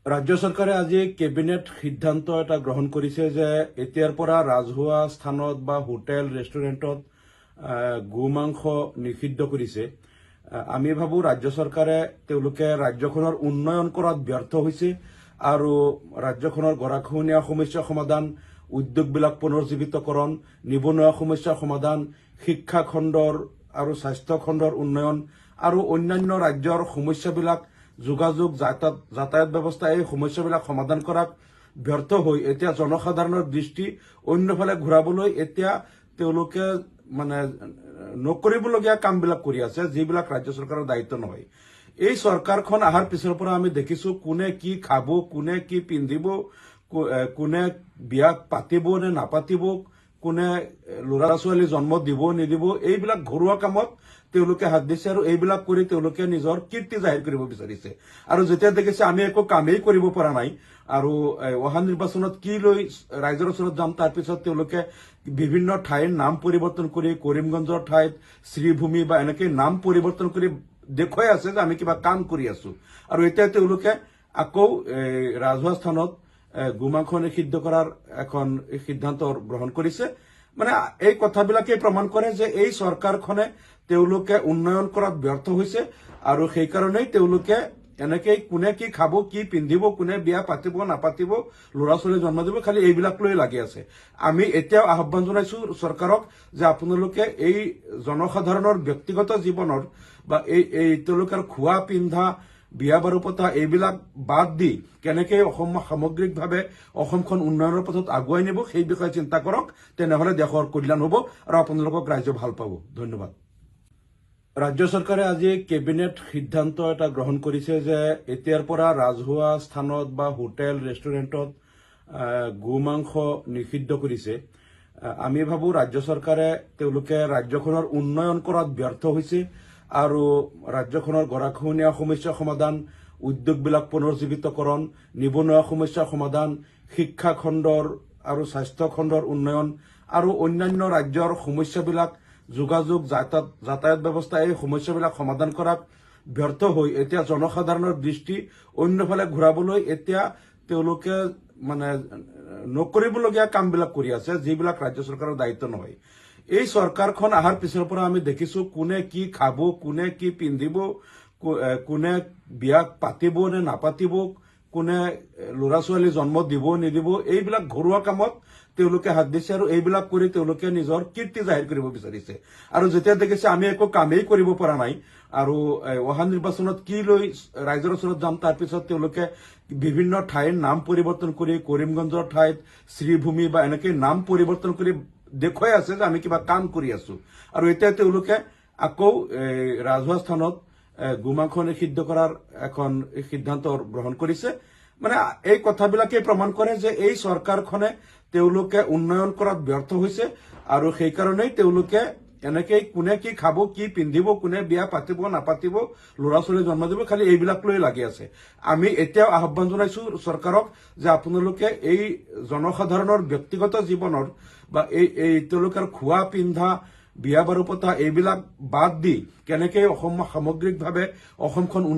ৰাজ্য চৰকাৰে আজি কেবিনেট সিদ্ধান্ত এটা গ্ৰহণ কৰিছে যে এতিয়াৰ পৰা ৰাজহুৱা স্থানত বা হোটেল ৰেষ্টুৰেণ্টত গোমাংস নিষিদ্ধ কৰিছে। আমি ভাবো ৰাজ্য চৰকাৰে তেওঁলোকে ৰাজ্যখনৰ উন্নয়ন কৰাত ব্যৰ্থ হৈছে আৰু ৰাজ্যখনৰ গৰাখহনীয়া সমস্যা সমাধান, উদ্যোগবিলাক পুনৰুজ্জীৱিতকৰণ, নিবনুৱা সমস্যা সমাধান, শিক্ষা খণ্ডৰ আৰু স্বাস্থ্য খণ্ডৰ উন্নয়ন আৰু অন্যান্য ৰাজ্যৰ সমস্যাবিলাক যোগাযোগ যাতায়াত ব্যৱস্থা এই সমস্যাবিলাক সমাধান কৰাত ব্যৰ্থ হৈ এতিয়া জনসাধাৰণৰ দৃষ্টি অন্যফালে ঘূৰাবলৈ এতিয়া তেওঁলোকে নকৰিবলগীয়া কামবিলাক কৰি আছে, যিবিলাক ৰাজ্য চৰকাৰৰ দায়িত্ব নহয়। এই চৰকাৰখন অহাৰ পিছৰ পৰা আমি দেখিছো কোনে কি খাব, কোনে কি পিন্ধিব, কোনে বিয়া পাতিব নে নাপাতিব, কোনে ল'ৰা ছোৱালী জন্ম দিব নিদিব, এইবিলাক ঘৰুৱা কামত তেওঁলোকে হাত দিছে আৰু এইবিলাক কৰি তেওঁলোকে নিজৰ কীৰ্তি জাহিৰ কৰিব বিচাৰিছে। আৰু যেতিয়া দেখিছে আমি একো কামেই কৰিব পৰা নাই আৰু অহা নিৰ্বাচনত কি লৈ ৰাইজৰ ওচৰত যাম, তাৰ পিছত তেওঁলোকে বিভিন্ন ঠাইৰ নাম পৰিৱৰ্তন কৰি কৰিমগঞ্জৰ ঠাইত শ্ৰীভূমি বা এনেকৈ নাম পৰিৱৰ্তন কৰি দেখুৱাই আছে যে আমি কিবা কাম কৰি আছো। আৰু এতিয়া তেওঁলোকে আকৌ ৰাজহুৱা স্থানত গোমাংস নিষিদ্ধ কৰাৰ এখন সিদ্ধান্ত গ্ৰহণ কৰিছে। এই কথাবিলাকে প্ৰমাণ কৰে যে এই চৰকাৰখনে তেওঁলোকে উন্নয়ন কৰাত ব্যৰ্থ হৈছে আৰু সেইকাৰণেই তেওঁলোকে এনেকৈ কোনে কি খাব, কি পিন্ধিব, কোনে বিয়া পাতিব নাপাতিব, ল'ৰা ছোৱালী জন্ম দিব, খালি এইবিলাক লৈ লাগি আছে। আমি এতিয়াও আহ্বান জনাইছো চৰকাৰক যে আপোনালোকে এই জনসাধাৰণৰ ব্যক্তিগত জীৱনৰ বা এই তেওঁলোকৰ খোৱা পিন্ধা, বিয়া বাৰু পতা এইবিলাক বাদ দি কেনেকৈ সামগ্ৰিকভাৱে অসমখন উন্নয়নৰ পথত আগুৱাই নিব সেই বিষয়ে চিন্তা কৰক, তেনেহলে দেশৰ কল্যাণ হ'ব আৰু আপোনালোকক ৰাইজে ভাল পাব। ধন্যবাদ। ৰাজ্য চৰকাৰে আজি কেবিনেট সিদ্ধান্ত এটা গ্ৰহণ কৰিছে যে এতিয়াৰ পৰা ৰাজহুৱা স্থানত বা হোটেল ৰেষ্টুৰেণ্টত গোমাংস নিষিদ্ধ কৰিছে। আমি ভাবো ৰাজ্য চৰকাৰে তেওঁলোকে ৰাজ্যখনৰ উন্নয়ন কৰাত ব্যৰ্থ হৈছে আৰু ৰাজ্যখনৰ গৰাখহনীয়া সমস্যা সমাধান, উদ্যোগবিলাক পুনৰুজ্জীৱিতকৰণ, নিবনুৱা সমস্যা সমাধান, শিক্ষা খণ্ডৰ আৰু স্বাস্থ্য খণ্ডৰ উন্নয়ন আৰু অন্যান্য ৰাজ্যৰ সমস্যাবিলাক যোগাযোগ যাতায়াত ব্যৱস্থা এই সমস্যাবিলাক সমাধান কৰাত ব্যৰ্থ হৈ এতিয়া জনসাধাৰণৰ দৃষ্টি অন্যফালে ঘূৰাবলৈ এতিয়া তেওঁলোকে নকৰিবলগীয়া কামবিলাক কৰি আছে, যিবিলাক ৰাজ্য চৰকাৰৰ দায়িত্ব নহয়। এই চৰকাৰখন অহাৰ পিছৰ পৰা আমি দেখিছো কোনে কি খাব, কোনে কি পিন্ধিব, কোনে বিয়া পাতিব নে নাপাতিব, কোনে ল'ৰা ছোৱালী জন্ম দিব নিদিব, এইবিলাক ঘৰুৱা কামত তেওঁলোকে হাত দিছে আৰু এইবিলাক কৰি তেওঁলোকে নিজৰ কীৰ্তি জাহিৰ কৰিব বিচাৰিছে। আৰু যেতিয়া দেখিছে আমি একো কামেই কৰিব পৰা নাই আৰু অহা নিৰ্বাচনত কি লৈ ৰাইজৰ ওচৰত যাম, তাৰ পিছত তেওঁলোকে বিভিন্ন ঠাইৰ নাম পৰিৱৰ্তন কৰি কৰিমগঞ্জৰ ঠাইত শ্ৰীভূমি বা এনেকৈ নাম পৰিৱৰ্তন কৰি দেখুৱাই আছে যে আমি কিবা কাম কৰি আছো। আৰু এতিয়া তেওঁলোকে আকৌ ৰাজহুৱা স্থানত গোমাংস নিষিদ্ধ কৰাৰ এখন সিদ্ধান্ত গ্ৰহণ কৰিছে। এই কথাবিলাকে প্ৰমাণ কৰে যে এই চৰকাৰখনে তেওঁলোকে উন্নয়ন কৰাত ব্যৰ্থ হৈছে আৰু সেইকাৰণেই তেওঁলোকে এনেকৈ কোনে কি খাব, কি পিন্ধিব, কোনে বিয়া পাতিব নাপাতিব, ল'ৰা ছোৱালী জন্ম দিব, খালি এইবিলাক লৈ লাগি আছে। আমি এতিয়াও আহ্বান জনাইছো চৰকাৰক যে আপোনালোকে এই জনসাধাৰণৰ ব্যক্তিগত জীৱনৰ বা তেওঁলোকৰ খোৱা পিন্ধা, বিয়া বাৰু পতা এইবিলাক বাদ দি কেনেকৈ সামগ্ৰিকভাৱে অসমখন উন্নয়ন